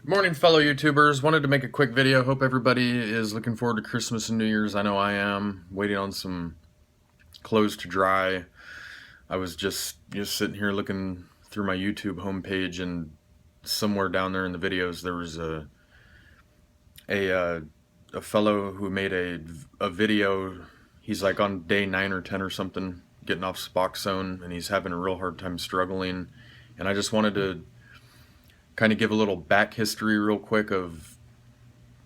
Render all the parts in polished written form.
Good morning, fellow YouTubers. Wanted to make a quick video. Hope everybody is looking forward to Christmas and New Year's. I know I am. Waiting on some clothes to dry. I was just sitting here looking through my YouTube homepage, and somewhere down there in the videos there was a uh, a fellow who made a video. He's like on day 9 or 10 or something, getting off Suboxone, and he's having a real hard time struggling. And I just wanted to kind of give a little back history real quick of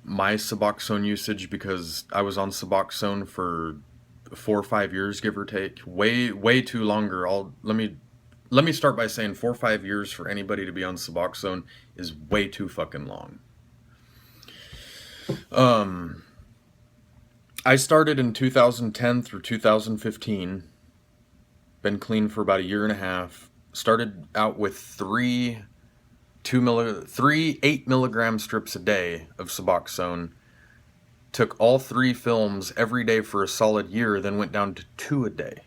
my Suboxone usage, because I was on Suboxone for 4 or 5 years, give or take, way too longer. Let me start by saying 4 or 5 years for anybody to be on Suboxone is way too fucking long. I started in 2010 through 2015. Been clean for about a year and a half. Started out with three 8 milligram strips a day of Suboxone. Took all 3 films every day for a solid year, then went down to 2 a day.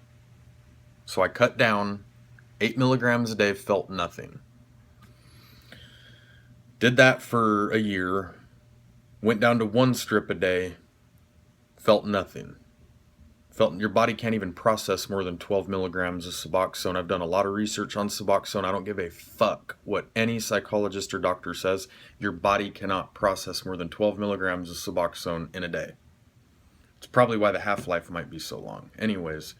So I cut down 8 milligrams a day, felt nothing. Did that for a year, went down to 1 strip a day, felt nothing. Felt your body can't even process more than 12 milligrams of Suboxone. I've done a lot of research on Suboxone. I don't give a fuck what any psychologist or doctor says. Your body cannot process more than 12 milligrams of Suboxone in a day. It's probably why the half-life might be so long. Anyways,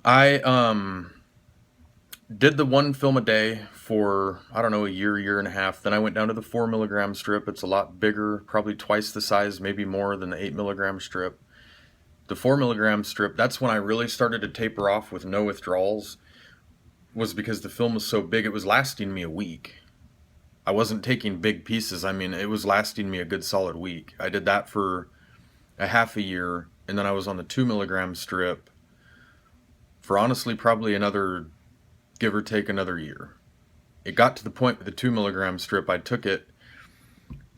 I did the 1 film a day for, I don't know, a year and a half. Then I went down to the 4 milligram strip. It's a lot bigger, probably twice the size, maybe more than the 8 milligram strip. The 4 milligram strip, that's when I really started to taper off with no withdrawals, was because the film was so big, it was lasting me a week. I wasn't taking big pieces. I mean, it was lasting me a good solid week. I did that for a half a year, and then I was on the 2 milligram strip for honestly probably another, give or take, another year. It got to the point with the 2 milligram strip, I took it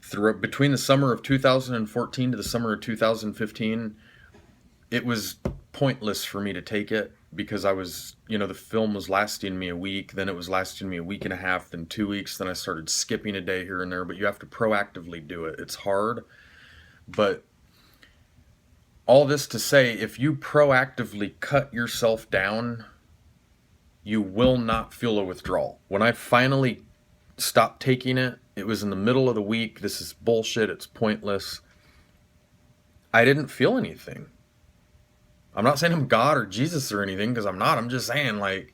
through between the summer of 2014 to the summer of 2015. It was pointless for me to take it because I was, the film was lasting me a week, then it was lasting me a week and a half, then 2 weeks, then I started skipping a day here and there, but you have to proactively do it. It's hard, but all this to say, if you proactively cut yourself down, you will not feel a withdrawal. When I finally stopped taking it, it was in the middle of the week. This is bullshit. It's pointless. I didn't feel anything. I'm not saying I'm God or Jesus or anything, because I'm not. I'm just saying, like,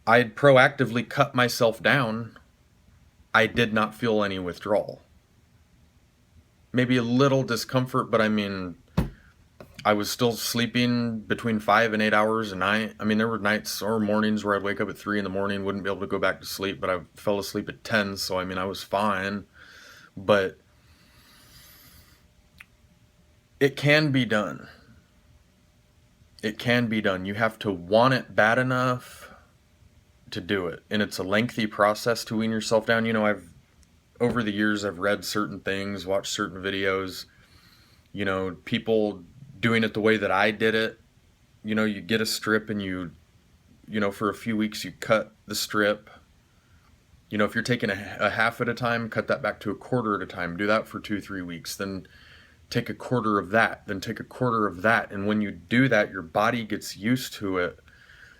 I'd proactively cut myself down. I did not feel any withdrawal. Maybe a little discomfort, but I mean, I was still sleeping between 5 and 8 hours a night. I mean, there were nights or mornings where I'd wake up at 3 in the morning, wouldn't be able to go back to sleep, but I fell asleep at 10, so I mean, I was fine. But it can be done. It can be done. You have to want it bad enough to do it. And it's a lengthy process to wean yourself down. Over the years, I've read certain things, watched certain videos, people doing it the way that I did it. You get a strip and for a few weeks, you cut the strip. If you're taking a half at a time, cut that back to a quarter at a time. Do that for 2-3 weeks. Then take a quarter of that, then take a quarter of that. And when you do that, your body gets used to it.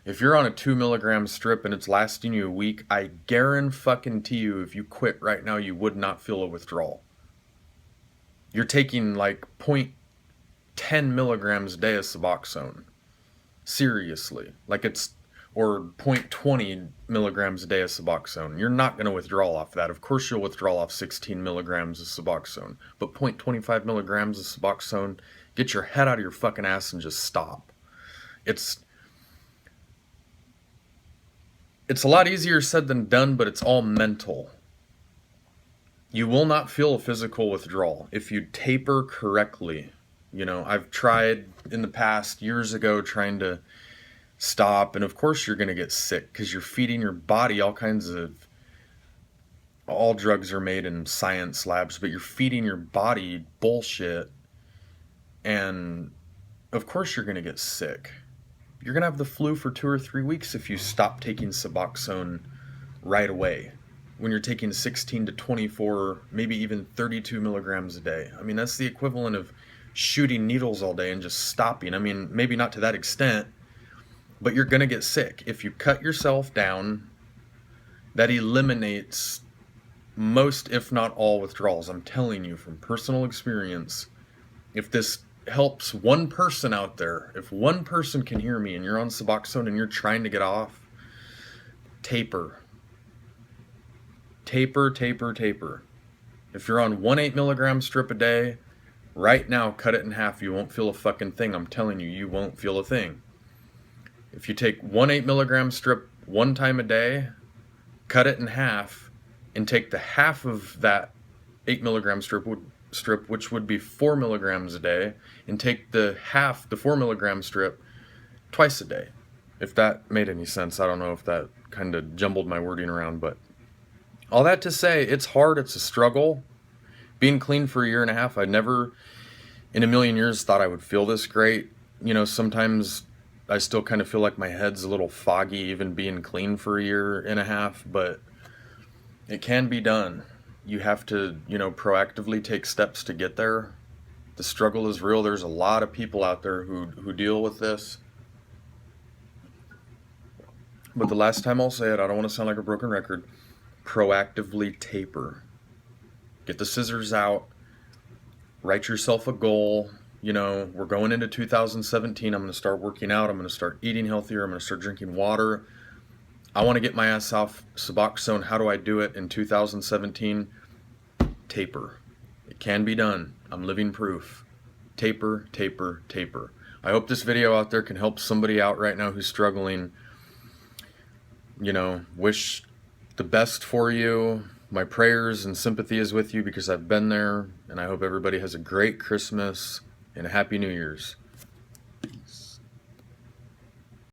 If you're on a 2 milligram strip and it's lasting you a week, I guarantee you, if you quit right now, you would not feel a withdrawal. You're taking like 0.10 milligrams a day of Suboxone. Seriously. Or 0.20 milligrams a day of Suboxone. You're not going to withdraw off that. Of course you'll withdraw off 16 milligrams of Suboxone. But 0.25 milligrams of Suboxone, get your head out of your fucking ass and just stop. It's a lot easier said than done, but it's all mental. You will not feel a physical withdrawal if you taper correctly. I've tried in the past, years ago, trying to stop, and of course you're going to get sick because you're feeding your body all drugs are made in science labs, but you're feeding your body bullshit, and of course you're going to get sick. You're going to have the flu for 2 or 3 weeks if you stop taking Suboxone right away. when you're taking 16 to 24, maybe even 32 milligrams a day. I mean, that's the equivalent of shooting needles all day and just stopping. I mean, maybe not to that extent, but you're going to get sick. If you cut yourself down, that eliminates most, if not all, withdrawals. I'm telling you from personal experience, if this helps one person out there, if one person can hear me and you're on Suboxone and you're trying to get off, taper. Taper, taper, taper. If you're on 1 8 milligram strip a day, right now, cut it in half. You won't feel a fucking thing. I'm telling you, you won't feel a thing. If you take 1 8 milligram strip one time a day, cut it in half, and take the half of that 8 milligram strip, which would be 4 milligrams a day, and take the 4 milligram strip twice a day. If that made any sense. I don't know if that kind of jumbled my wording around, but all that to say, it's hard, it's a struggle. Being clean for a year and a half, I never in a million years thought I would feel this great. You know, sometimes I still kind of feel like my head's a little foggy even being clean for a year and a half, but it can be done. You have to, proactively take steps to get there. The struggle is real. There's a lot of people out there who deal with this. But the last time I'll say it, I don't want to sound like a broken record, proactively taper. Get the scissors out. Write yourself a goal. We're going into 2017. I'm going to start working out. I'm going to start eating healthier. I'm going to start drinking water. I want to get my ass off Suboxone. How do I do it in 2017? Taper. It can be done. I'm living proof. Taper, taper, taper. I hope this video out there can help somebody out right now who's struggling. Wish the best for you. My prayers and sympathy is with you because I've been there, and I hope everybody has a great Christmas and a Happy New Year's.